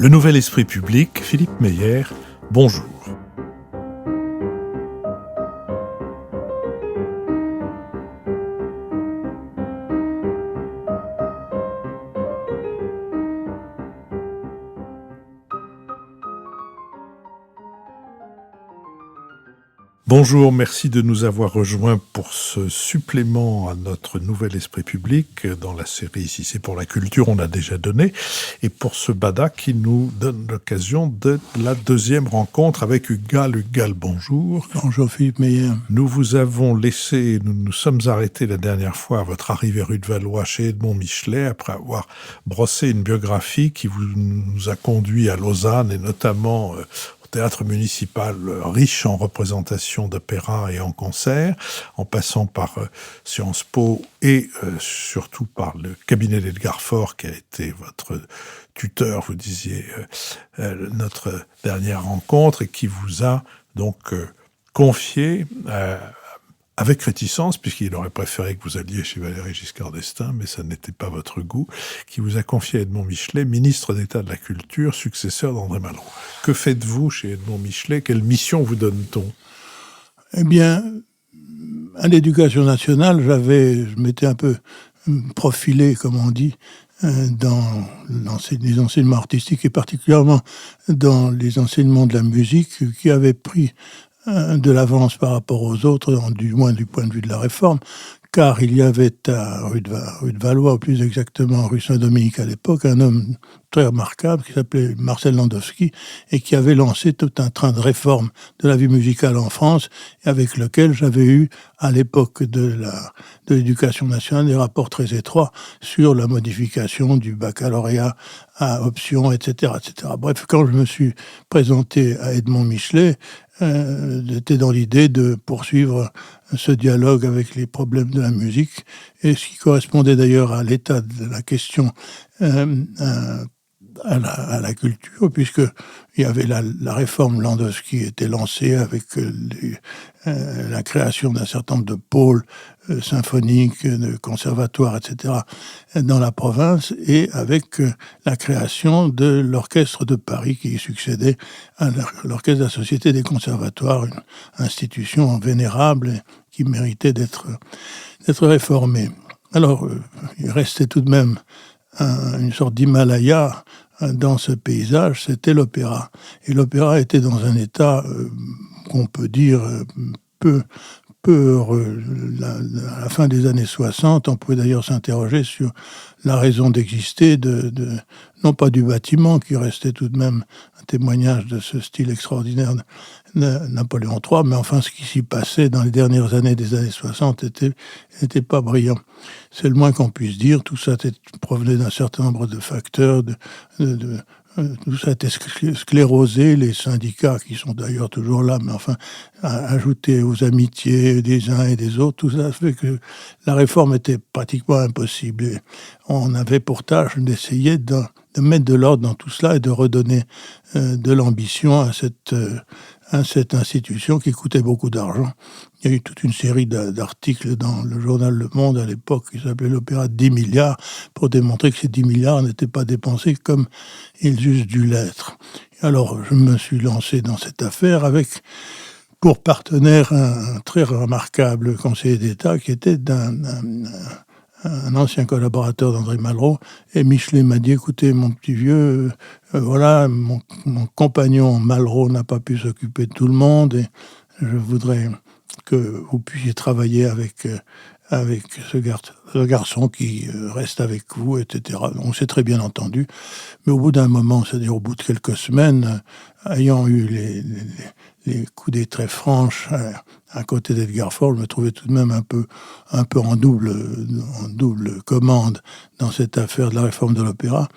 Le Nouvel Esprit Public, Philippe Meyer, bonjour. Bonjour, merci de nous avoir rejoints pour ce supplément à notre Nouvel Esprit Public dans la série Ici c'est pour la culture, on a déjà donné, et pour ce BADA qui nous donne l'occasion de la deuxième rencontre avec Hugues Gall, bonjour. Bonjour Philippe Meyer. Nous vous avons laissé, nous nous sommes arrêtés la dernière fois à votre arrivée rue de Valois chez Edmond Michelet, après avoir brossé une biographie qui nous a conduit à Lausanne et notamment théâtre municipal riche en représentations d'opéra et en concert, en passant par Sciences Po et surtout par le cabinet d'Edgar Faure qui a été votre tuteur, vous disiez, notre dernière rencontre, et qui vous a donc confié avec réticence, puisqu'il aurait préféré que vous alliez chez Valéry Giscard d'Estaing, mais ça n'était pas votre goût, qui vous a confié à Edmond Michelet, ministre d'État de la Culture, successeur d'André Malraux. Que faites-vous chez Edmond Michelet? Quelle mission vous donne-t-on? Eh bien, à l'Éducation nationale, je m'étais un peu profilé, comme on dit, dans les enseignements artistiques et particulièrement dans les enseignements de la musique qui avaient pris de l'avance par rapport aux autres, du moins du point de vue de la réforme, car il y avait à rue de Valois, ou plus exactement rue Saint-Dominique à l'époque, un homme très remarquable qui s'appelait Marcel Landowski et qui avait lancé tout un train de réforme de la vie musicale en France, et avec lequel j'avais eu, à l'époque de l'Éducation nationale, des rapports très étroits sur la modification du baccalauréat à option, etc., etc. Bref, quand je me suis présenté à Edmond Michelet, j'étais dans l'idée de poursuivre ce dialogue avec les problèmes de la musique, et ce qui correspondait d'ailleurs à l'état de la question à la culture, puisque il y avait la réforme Landowski était lancée avec la création d'un certain nombre de pôles symphoniques, de conservatoires, etc., dans la province, et avec la création de l'Orchestre de Paris qui succédait à l'Orchestre de la Société des Conservatoires, une institution vénérable et qui méritait d'être réformée. Alors, il restait tout de même une sorte d'Himalaya dans ce paysage, c'était l'opéra. Et l'opéra était dans un état qu'on peut dire peu heureux. À la fin des années 60, on pouvait d'ailleurs s'interroger sur la raison d'exister non pas du bâtiment, qui restait tout de même un témoignage de ce style extraordinaire de Napoléon III, mais enfin ce qui s'y passait dans les dernières années des années 60 était pas brillant. C'est le moins qu'on puisse dire. Tout ça provenait d'un certain nombre de facteurs, tout ça était sclérosé, les syndicats qui sont d'ailleurs toujours là, mais enfin, ajoutés aux amitiés des uns et des autres, tout ça fait que la réforme était pratiquement impossible. Et on avait pour tâche d'essayer de mettre de l'ordre dans tout cela et de redonner de l'ambition à cette institution qui coûtait beaucoup d'argent. Il y a eu toute une série d'articles dans le journal Le Monde à l'époque qui s'appelait l'opéra de 10 milliards pour démontrer que ces 10 milliards n'étaient pas dépensés comme ils eussent dû l'être. Alors je me suis lancé dans cette affaire avec pour partenaire un très remarquable conseiller d'État qui était un ancien collaborateur d'André Malraux, et Michelet m'a dit: écoutez mon petit vieux, voilà, mon compagnon Malraux n'a pas pu s'occuper de tout le monde, et je voudrais que vous puissiez travailler avec ce garçon qui reste avec vous, etc. On s'est très bien entendu, mais au bout d'un moment, c'est-à-dire au bout de quelques semaines, ayant eu les coudées très franches à côté d'Edgar Faure, je me trouvais tout de même un peu en double commande dans cette affaire de la réforme de l'opéra.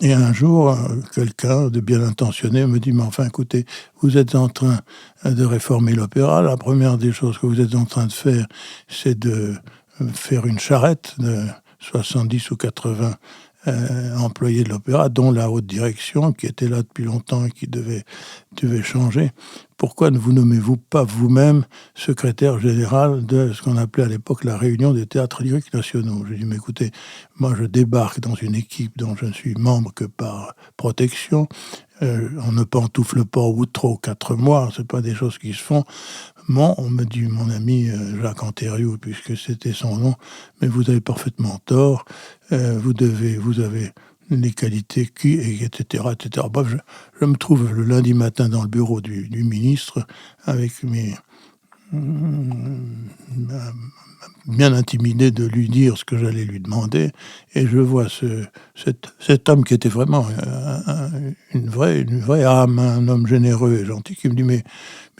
Et un jour, quelqu'un de bien intentionné me dit: mais enfin, écoutez, vous êtes en train de réformer l'opéra. La première des choses que vous êtes en train de faire, c'est de faire une charrette de 70 ou 80 employés de l'opéra, dont la haute direction, qui était là depuis longtemps et qui devait changer, pourquoi ne vous nommez-vous pas vous-même secrétaire général de ce qu'on appelait à l'époque la Réunion des théâtres lyriques nationaux? Je lui ai dit, mais écoutez, moi je débarque dans une équipe dont je ne suis membre que par protection. On ne pantoufle pas au bout de 3 ou 4 mois, c'est pas des choses qui se font. Bon, on me dit, mon ami Jacques Antériou, puisque c'était son nom, mais vous avez parfaitement tort, vous avez les qualités etc., etc. Bref, je me trouve le lundi matin dans le bureau du ministre avec mes bien intimidé de lui dire ce que j'allais lui demander, et je vois cet homme qui était vraiment une vraie âme, un homme généreux et gentil, qui me dit mais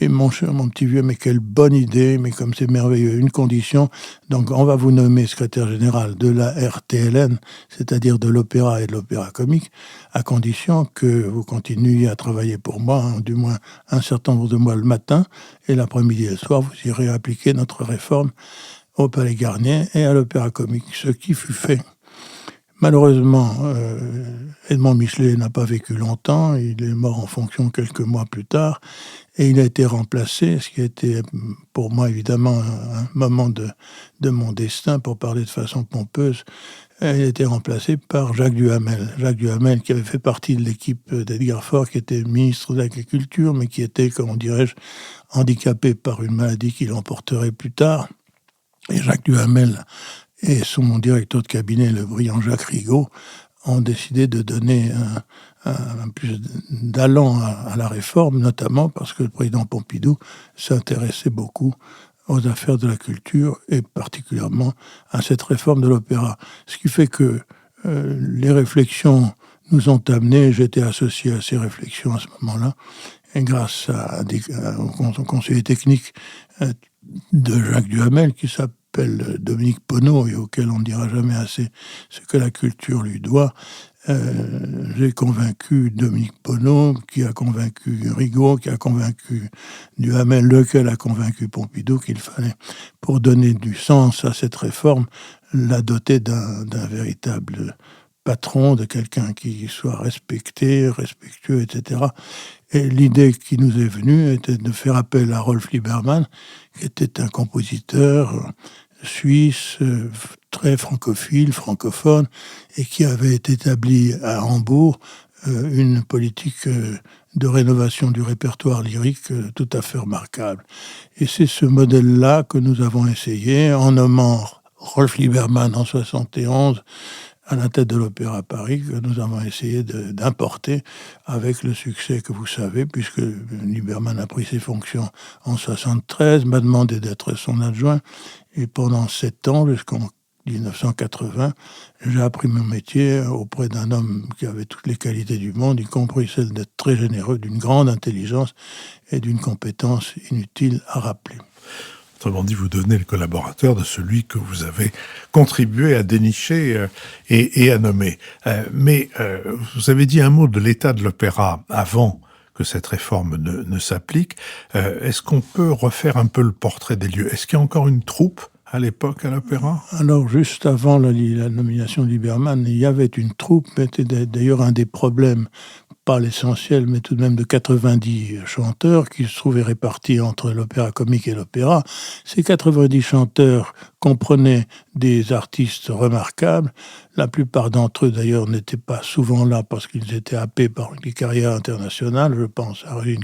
mon petit vieux, mais quelle bonne idée, mais comme c'est merveilleux, une condition, donc on va vous nommer secrétaire général de la RTLN, c'est-à-dire de l'opéra et de l'opéra comique, à condition que vous continuiez à travailler pour moi, du moins un certain nombre de mois le matin, et l'après-midi et le soir, vous irez appliquer notre réforme au Palais Garnier et à l'Opéra Comique, ce qui fut fait. Malheureusement, Edmond Michelet n'a pas vécu longtemps, il est mort en fonction quelques mois plus tard, et il a été remplacé, ce qui a été pour moi évidemment un moment de mon destin, pour parler de façon pompeuse. Il a été remplacé par Jacques Duhamel. Jacques Duhamel, qui avait fait partie de l'équipe d'Edgar Faure, qui était ministre de l'Agriculture, mais qui était, comment dirais-je, handicapé par une maladie qui l'emporterait plus tard. Et Jacques Duhamel et son directeur de cabinet, le brillant Jacques Rigaud, ont décidé de donner un plus d'allant à la réforme, notamment parce que le président Pompidou s'intéressait beaucoup aux affaires de la culture et particulièrement à cette réforme de l'opéra. Ce qui fait que les réflexions nous ont amenés, j'étais associé à ces réflexions à ce moment-là, et grâce au conseiller technique de Jacques Duhamel, qui s'appelle Dominique Poneau, et auquel on ne dira jamais assez ce que la culture lui doit, j'ai convaincu Dominique Poneau, qui a convaincu Rigaud, qui a convaincu Duhamel, lequel a convaincu Pompidou qu'il fallait, pour donner du sens à cette réforme, la doter d'un véritable patron, de quelqu'un qui soit respecté, respectueux, etc. Et l'idée qui nous est venue était de faire appel à Rolf Liebermann, qui était un compositeur suisse, très francophile, francophone, et qui avait établi à Hambourg une politique de rénovation du répertoire lyrique tout à fait remarquable. Et c'est ce modèle-là que nous avons essayé, en nommant Rolf Liebermann en 71 à la tête de l'Opéra à Paris, que nous avons essayé d'importer avec le succès que vous savez, puisque Liebermann a pris ses fonctions en 73, m'a demandé d'être son adjoint, et pendant 7 ans, jusqu'en 1980, j'ai appris mon métier auprès d'un homme qui avait toutes les qualités du monde, y compris celle d'être très généreux, d'une grande intelligence et d'une compétence inutile à rappeler. Autrement dit, vous devenez le collaborateur de celui que vous avez contribué à dénicher et à nommer. Mais vous avez dit un mot de l'état de l'opéra avant que cette réforme ne s'applique. Est-ce qu'on peut refaire un peu le portrait des lieux? Est-ce qu'il y a encore une troupe à l'époque à l'opéra? Alors, juste avant la nomination de Liebermann, il y avait une troupe, c'était d'ailleurs un des problèmes, pas l'essentiel, mais tout de même de 90 chanteurs qui se trouvaient répartis entre l'opéra comique et l'opéra. Ces 90 chanteurs comprenaient des artistes remarquables. La plupart d'entre eux, d'ailleurs, n'étaient pas souvent là parce qu'ils étaient happés par des carrières internationales. Je pense à Régine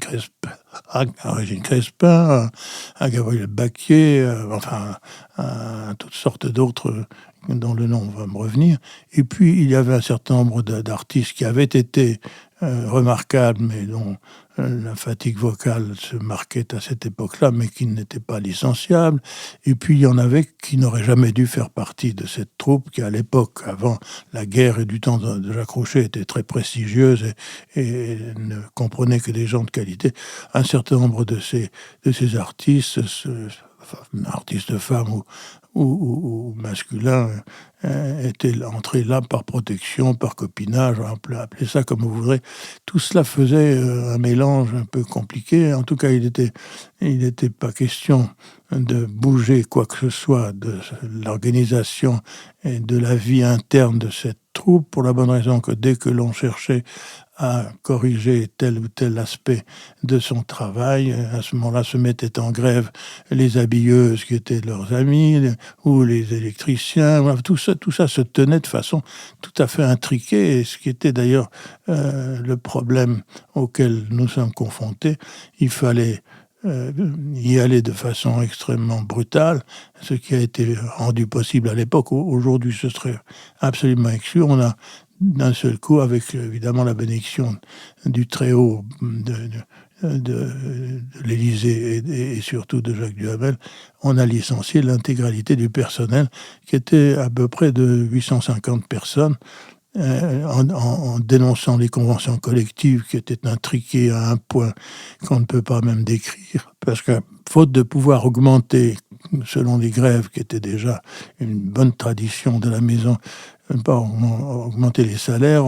Crespin, à Gabriel Bacquier, à toutes sortes d'autres dont le nom va me revenir. Et puis, il y avait un certain nombre d'artistes qui avaient été remarquables, mais dont la fatigue vocale se marquait à cette époque-là, mais qui n'étaient pas licenciables. Et puis, il y en avait qui n'auraient jamais dû faire partie de cette troupe, qui, à l'époque, avant la guerre et du temps de Jacques Rouchet, était très prestigieuse et ne comprenait que des gens de qualité. Un certain nombre de ces artistes, artistes femmes ou masculins, étaient entrés là par protection, par copinage, on peut appeler ça comme vous voudrez. Tout cela faisait un mélange un peu compliqué. En tout cas, il n'était pas question de bouger quoi que ce soit de l'organisation et de la vie interne de cette troupe, pour la bonne raison que dès que l'on cherchait à corriger tel ou tel aspect de son travail, à ce moment-là se mettaient en grève les habilleuses qui étaient leurs amis, ou les électriciens. Tout ça se tenait de façon tout à fait intriquée, et ce qui était d'ailleurs le problème auquel nous sommes confrontés. Il fallait y aller de façon extrêmement brutale, ce qui a été rendu possible à l'époque. Aujourd'hui, ce serait absolument exclu. On a d'un seul coup, avec évidemment la bénédiction du Très-Haut de l'Élysée et surtout de Jacques Duhamel, on a licencié l'intégralité du personnel, qui était à peu près de 850 personnes, en dénonçant les conventions collectives qui étaient intriquées à un point qu'on ne peut pas même décrire, parce que faute de pouvoir augmenter, selon les grèves qui étaient déjà une bonne tradition de la maison, pas augmenter les salaires,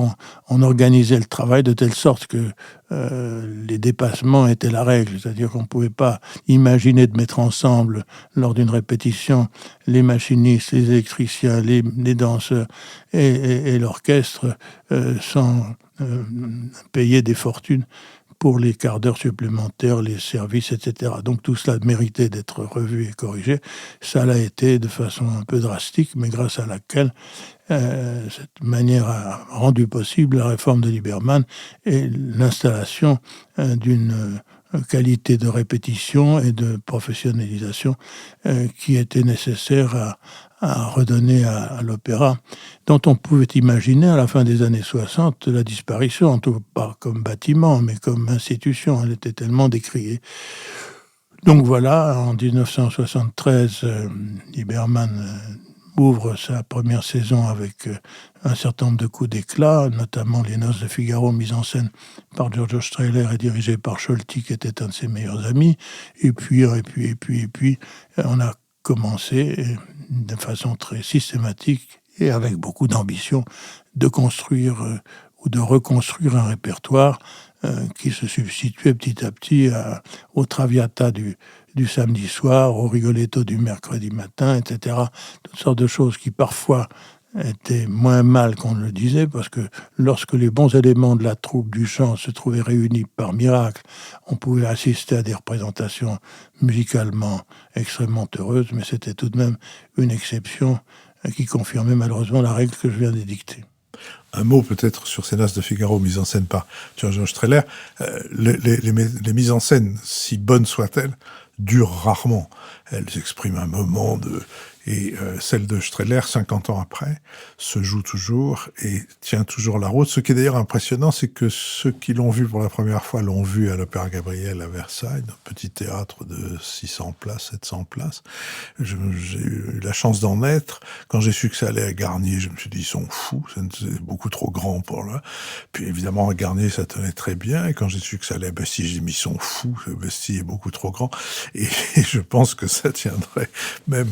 on organisait le travail de telle sorte que les dépassements étaient la règle. C'est-à-dire qu'on ne pouvait pas imaginer de mettre ensemble, lors d'une répétition, les machinistes, les électriciens, les danseurs et l'orchestre sans payer des fortunes pour les quarts d'heure supplémentaires, les services, etc. Donc tout cela méritait d'être revu et corrigé. Ça l'a été de façon un peu drastique, mais grâce à laquelle cette manière a rendu possible la réforme de Liebermann et l'installation d'une qualité de répétition et de professionnalisation qui était nécessaire à redonner à l'opéra, dont on pouvait imaginer à la fin des années 60 la disparition, en tout cas pas comme bâtiment, mais comme institution. Elle était tellement décriée. Donc voilà, en 1973, Liebermann ouvre sa première saison avec un certain nombre de coups d'éclat, notamment Les Noces de Figaro, mise en scène par Giorgio Strehler et dirigé par Scholti, qui était un de ses meilleurs amis. Et puis, on a commencé de façon très systématique et avec beaucoup d'ambition de construire ou de reconstruire un répertoire qui se substituait petit à petit au Traviata du samedi soir, au Rigoletto du mercredi matin, etc. Toutes sortes de choses qui parfois étaient moins mal qu'on le disait, parce que lorsque les bons éléments de la troupe du chant se trouvaient réunis par miracle, on pouvait assister à des représentations musicalement extrêmement heureuses, mais c'était tout de même une exception qui confirmait malheureusement la règle que je viens d'édicter. Un mot peut-être sur ces Noces de Figaro mises en scène par Giorgio Strehler. Les mises en scène, si bonnes soient-elles, durent rarement. Elles expriment un moment et celle de Strehler, 50 ans après, se joue toujours et tient toujours la route. Ce qui est d'ailleurs impressionnant, c'est que ceux qui l'ont vu pour la première fois l'ont vu à l'Opéra Gabriel à Versailles, un petit théâtre de 600 places, 700 places. J'ai eu la chance d'en être. Quand j'ai su que ça allait à Garnier, je me suis dit, ils sont fous, c'est beaucoup trop grand pour là. Puis évidemment, à Garnier, ça tenait très bien. Et quand j'ai su que ça allait à Bastille, j'ai dit, mais ils sont fous, Bastille est beaucoup trop grand. Et je pense que ça tiendrait même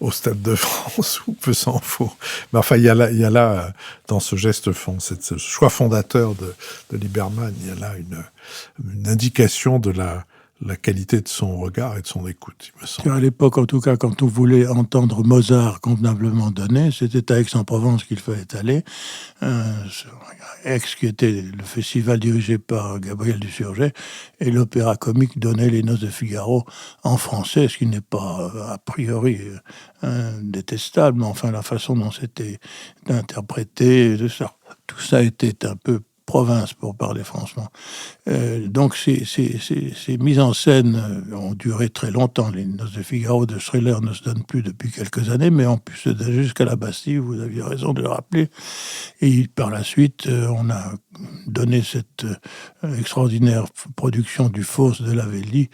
au Stade de France, ou peu s'en faut. Mais enfin, il y a là dans ce geste, ce choix fondateur de Liebermann, il y a là une indication de la qualité de son regard et de son écoute, il me semble. À l'époque, en tout cas, quand on voulait entendre Mozart convenablement donné, c'était à Aix-en-Provence qu'il fallait aller. Aix, qui était le festival dirigé par Gabriel Dusurget, et l'Opéra Comique donnait Les Noces de Figaro en français, ce qui n'est pas a priori détestable, mais enfin la façon dont c'était interprété, tout ça était un peu province, pour parler franchement. Donc ces mises en scène ont duré très longtemps. Les Noces de Figaro de Strehler ne se donnent plus depuis quelques années, mais ont pu se donner jusqu'à la Bastille, vous aviez raison de le rappeler. Et par la suite, on a donné cette extraordinaire production du Faust de Lavelli,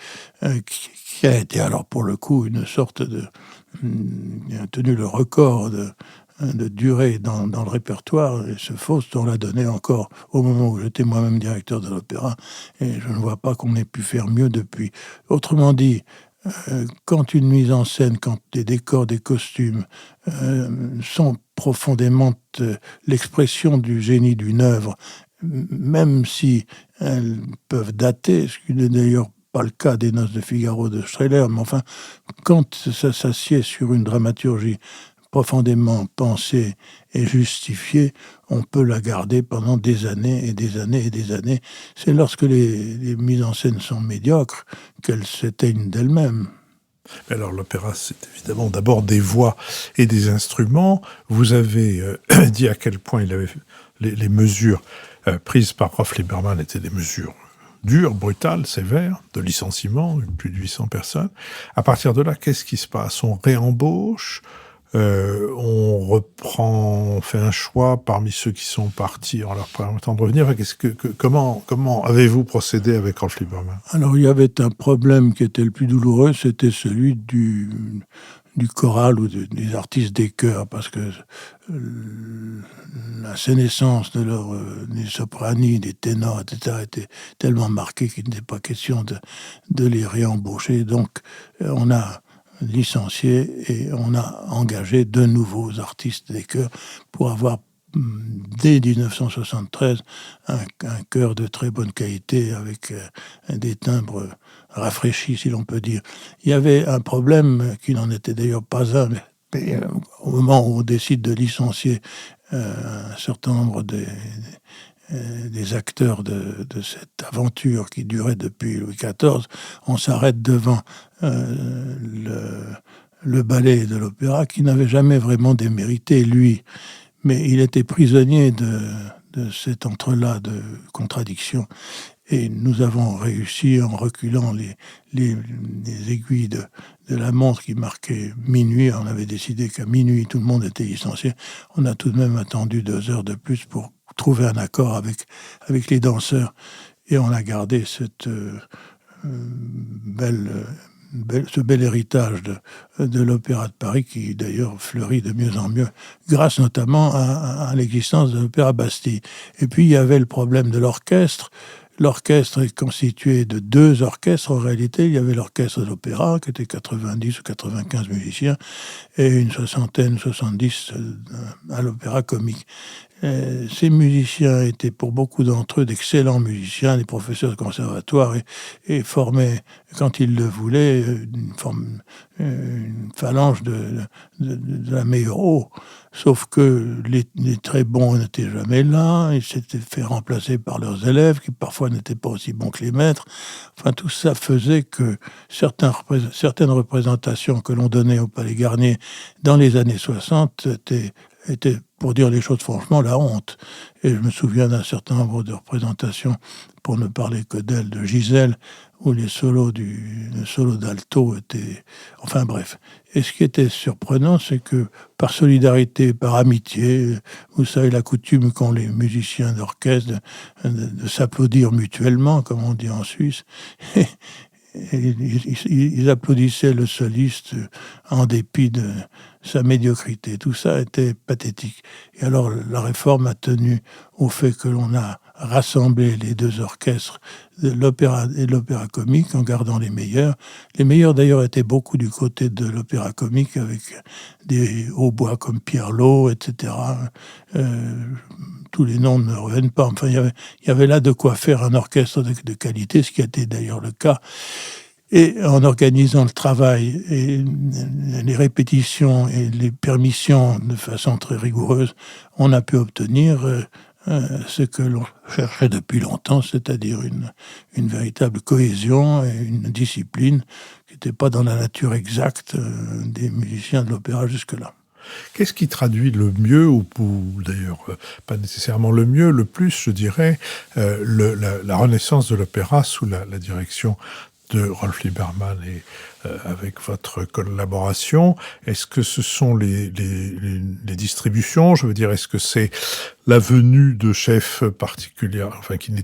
qui a été alors pour le coup une sorte a tenu le record de durée dans le répertoire, et ce Faust, on l'a donné encore au moment où j'étais moi-même directeur de l'opéra, et je ne vois pas qu'on ait pu faire mieux depuis. Autrement dit, quand une mise en scène, quand des décors, des costumes sont profondément l'expression du génie d'une œuvre, même si elles peuvent dater, ce qui n'est d'ailleurs pas le cas des Noces de Figaro de Strehler, mais enfin, quand ça s'assied sur une dramaturgie profondément pensée et justifiée, on peut la garder pendant des années et des années et des années. C'est lorsque les mises en scène sont médiocres qu'elles s'éteignent d'elles-mêmes. Alors l'opéra, c'est évidemment d'abord des voix et des instruments. Vous avez dit à quel point il avait les mesures prises par Rolf Liebermann étaient des mesures dures, brutales, sévères, de licenciement, plus de 800 personnes. À partir de là, qu'est-ce qui se passe? On réembauche, on reprend, on fait un choix parmi ceux qui sont partis en leur permettant de revenir. Comment avez-vous procédé avec Rolf Liebermann? Alors il y avait un problème qui était le plus douloureux, c'était celui du choral ou des artistes des chœurs, parce que la sénescence des soprani, des ténors, etc., était tellement marquée qu'il n'était pas question de les réembaucher. Donc on a licencié et on a engagé de nouveaux artistes des chœurs pour avoir dès 1973 un chœur de très bonne qualité avec des timbres rafraîchis, si l'on peut dire. Il y avait un problème qui n'en était d'ailleurs pas un, mais au moment où on décide de licencier un certain nombre des acteurs de cette aventure qui durait depuis Louis XIV, on s'arrête devant le ballet de l'opéra qui n'avait jamais vraiment démérité, lui. Mais il était prisonnier de cet entrelac de contradictions. Et nous avons réussi, en reculant les aiguilles de la montre qui marquait minuit, on avait décidé qu'à minuit, tout le monde était licencié. On a tout de même attendu 2 heures de plus pour trouver un accord avec les danseurs. Et on a gardé cette ce bel héritage de l'Opéra de Paris, qui d'ailleurs fleurit de mieux en mieux, grâce notamment à l'existence de l'Opéra Bastille. Et puis il y avait le problème de l'orchestre. L'orchestre est constitué de 2 orchestres. En réalité, il y avait l'orchestre de l'opéra, qui était 90 ou 95 musiciens, et une 70 à l'opéra comique. Ces musiciens étaient pour beaucoup d'entre eux d'excellents musiciens, des professeurs de conservatoire, et formaient, quand ils le voulaient, une phalange de la meilleure eau. Sauf que les très bons n'étaient jamais là, ils s'étaient fait remplacer par leurs élèves, qui parfois n'étaient pas aussi bons que les maîtres. Enfin, tout ça faisait que certaines représentations que l'on donnait au Palais Garnier dans les années 60 étaient, pour dire les choses franchement, la honte. Et je me souviens d'un certain nombre de représentations, pour ne parler que d'elle, de Gisèle, où le solo d'alto était... Enfin bref. Et ce qui était surprenant, c'est que par solidarité, par amitié, vous savez la coutume qu'ont les musiciens d'orchestre de s'applaudir mutuellement, comme on dit en Suisse, et ils applaudissaient le soliste en dépit de sa médiocrité. Tout ça était pathétique. Et alors la réforme a tenu au fait que l'on a rassemblé les 2 orchestres de l'opéra et de l'opéra comique en gardant les meilleurs. Les meilleurs d'ailleurs étaient beaucoup du côté de l'opéra comique, avec des hautbois comme Pierre Lot, etc. Tous les noms ne reviennent pas. Enfin, il y avait là de quoi faire un orchestre de qualité, ce qui a été d'ailleurs le cas. Et en organisant le travail et les répétitions et les permissions de façon très rigoureuse, on a pu obtenir ce que l'on cherchait depuis longtemps, c'est-à-dire une véritable cohésion et une discipline qui n'était pas dans la nature exacte des musiciens de l'opéra jusque-là. Qu'est-ce qui traduit le mieux, ou d'ailleurs pas nécessairement le mieux, le plus, je dirais, la renaissance de l'opéra sous la direction de Rolf Liebermann et avec votre collaboration? Est-ce que ce sont les distributions? Je veux dire, est-ce que c'est la venue de chefs particuliers, enfin qui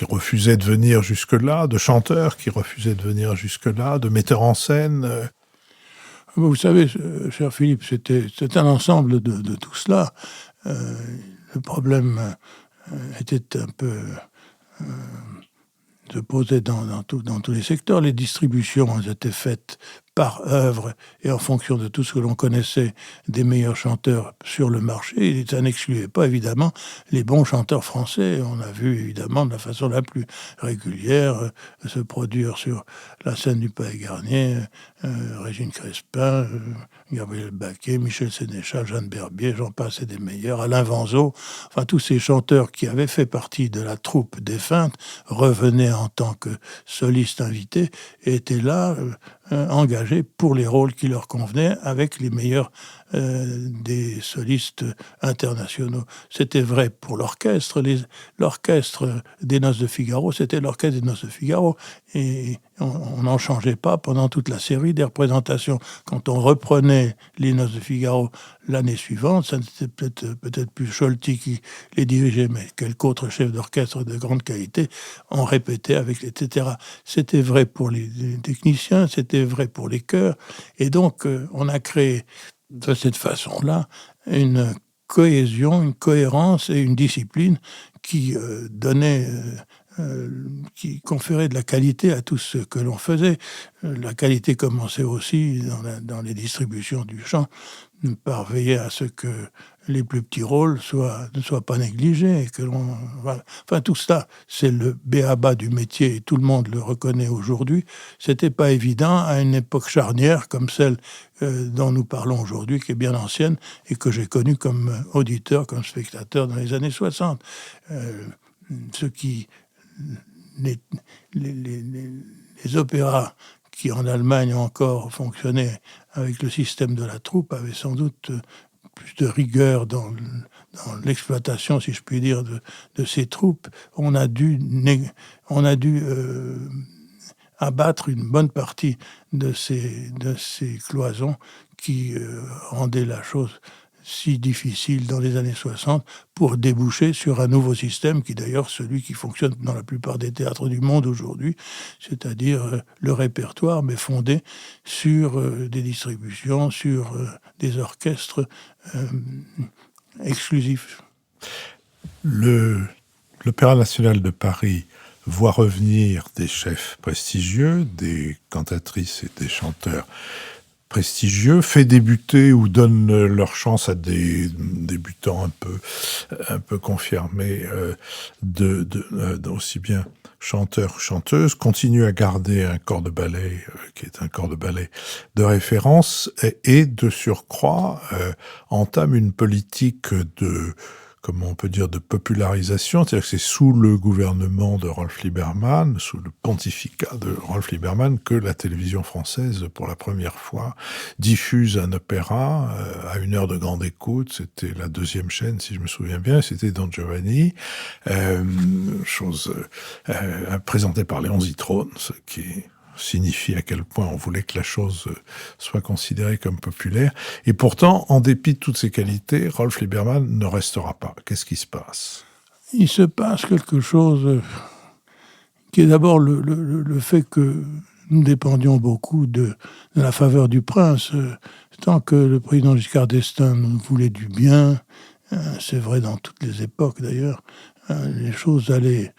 refusaient de venir jusque-là, de chanteurs qui refusaient de venir jusque-là, de metteurs en scène? Vous savez, cher Philippe, c'est un ensemble de tout cela. Le problème était un peu... se posait dans tous les secteurs. Les distributions elles étaient faites par œuvre et en fonction de tout ce que l'on connaissait des meilleurs chanteurs sur le marché. Ça n'excluait pas évidemment les bons chanteurs français. On a vu évidemment de la façon la plus régulière se produire sur la scène du Palais Garnier Régine Crespin, Gabriel Baquet, Michel Sénéchal, Jeanne Berbier, j'en passe et des meilleurs, Alain Vanzo, enfin tous ces chanteurs qui avaient fait partie de la troupe défunte revenaient en tant que solistes invités et étaient là engagés pour les rôles qui leur convenaient avec les meilleurs des solistes internationaux. C'était vrai pour l'orchestre. L'orchestre des Noces de Figaro, c'était l'orchestre des Noces de Figaro. Et on n'en changeait pas pendant toute la série des représentations. Quand on reprenait les Noces de Figaro l'année suivante, ça n'était peut-être plus Scholti qui les dirigeait, mais quelque autre chef d'orchestre de grande qualité, on répétait avec, etc. C'était vrai pour les techniciens, c'était vrai pour les chœurs. Et donc, on a créé de cette façon-là une cohésion, une cohérence et une discipline qui qui conférait de la qualité à tout ce que l'on faisait. La qualité commençait aussi dans les distributions du chant, par veiller à ce que les plus petits rôles ne soient pas négligés. Et que voilà. Enfin, tout ça, c'est le b.a.-ba du métier et tout le monde le reconnaît aujourd'hui. C'était pas évident à une époque charnière comme celle dont nous parlons aujourd'hui, qui est bien ancienne et que j'ai connue comme auditeur, comme spectateur dans les années 60. Les opéras qui en Allemagne ont encore fonctionné avec le système de la troupe avaient sans doute plus de rigueur dans l'exploitation, si je puis dire, de ces troupes. On a dû abattre une bonne partie de ces cloisons qui rendaient la chose si difficile dans les années 60 pour déboucher sur un nouveau système qui d'ailleurs celui qui fonctionne dans la plupart des théâtres du monde aujourd'hui, c'est-à-dire le répertoire mais fondé sur des distributions, sur des orchestres exclusifs. L'Opéra national de Paris voit revenir des chefs prestigieux, des cantatrices et des chanteurs prestigieux, fait débuter ou donne leur chance à des débutants un peu confirmés, aussi bien chanteurs, chanteuses, continue à garder un corps de ballet qui est un corps de ballet de référence et de surcroît entame une politique de comment on peut dire, de popularisation, c'est-à-dire que c'est sous le gouvernement de Rolf Liebermann, sous le pontificat de Rolf Liebermann, que la télévision française, pour la première fois, diffuse un opéra à 1 heure de grande écoute. C'était la 2e chaîne, si je me souviens bien, c'était Don Giovanni, présentée par Léon Zitrone, ce qui signifie à quel point on voulait que la chose soit considérée comme populaire. Et pourtant, en dépit de toutes ces qualités, Rolf Liebermann ne restera pas. Qu'est-ce qui se passe ? Il se passe quelque chose qui est d'abord le fait que nous dépendions beaucoup de la faveur du prince. Tant que le président Giscard d'Estaing nous voulait du bien, c'est vrai dans toutes les époques d'ailleurs, les choses allaient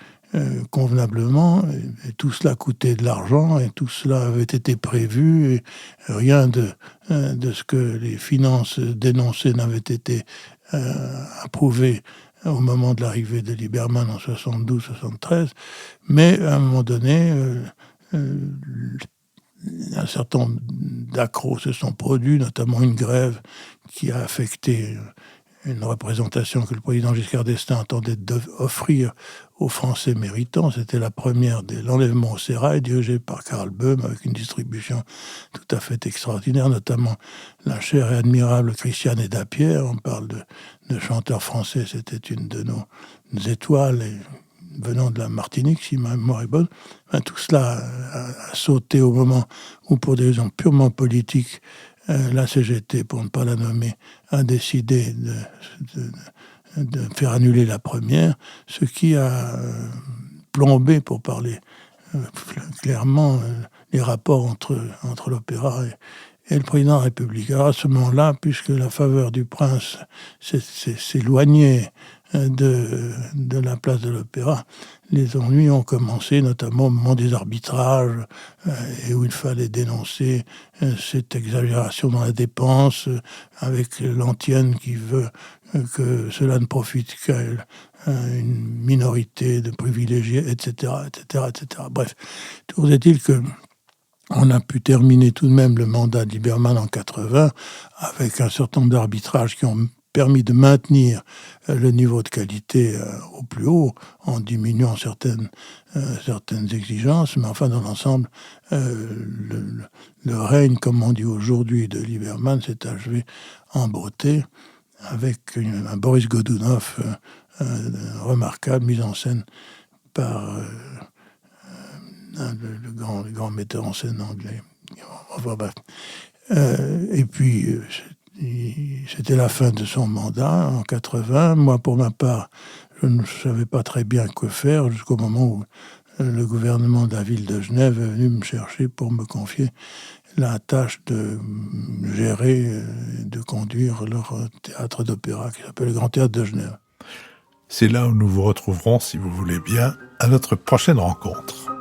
convenablement, et tout cela coûtait de l'argent, et tout cela avait été prévu, et rien de ce que les finances dénoncées n'avait été approuvé au moment de l'arrivée de Liebermann en 72-73, mais à un moment donné, un certain nombre d'accros se sont produits, notamment une grève qui a affecté une représentation que le président Giscard d'Estaing entendait offrir aux Français méritants. C'était la première de l'enlèvement au sérail, dirigée par Karl Böhm, avec une distribution tout à fait extraordinaire, notamment la chère et admirable Christiane Edapierre. On parle de chanteurs français, c'était une de nos étoiles, venant de la Martinique, si ma mémoire est bonne. Enfin, tout cela a sauté au moment où, pour des raisons purement politiques, la CGT, pour ne pas la nommer, a décidé de faire annuler la première, ce qui a plombé, pour parler clairement, les rapports entre l'opéra et le président de la République. Alors à ce moment-là, puisque la faveur du prince s'éloignait de la place de l'Opéra. Les ennuis ont commencé notamment au moment des arbitrages et où il fallait dénoncer cette exagération dans la dépense avec l'antienne qui veut que cela ne profite qu'à une minorité de privilégiés, etc., etc., etc. Bref, toujours est-il que on a pu terminer tout de même le mandat de Lieberman en 80 avec un certain nombre d'arbitrages qui ont permis de maintenir le niveau de qualité au plus haut en diminuant certaines exigences. Mais enfin, dans l'ensemble, le règne, comme on dit aujourd'hui, de Lieberman s'est achevé en beauté avec un Boris Godunov remarquable, mis en scène par le grand metteur en scène anglais. Enfin, bref. Et puis, c'était la fin de son mandat en 80. Moi, pour ma part, je ne savais pas très bien quoi faire jusqu'au moment où le gouvernement de la ville de Genève est venu me chercher pour me confier la tâche de gérer, de conduire leur théâtre d'opéra qui s'appelle le Grand Théâtre de Genève. C'est là où nous vous retrouverons, si vous voulez bien, à notre prochaine rencontre.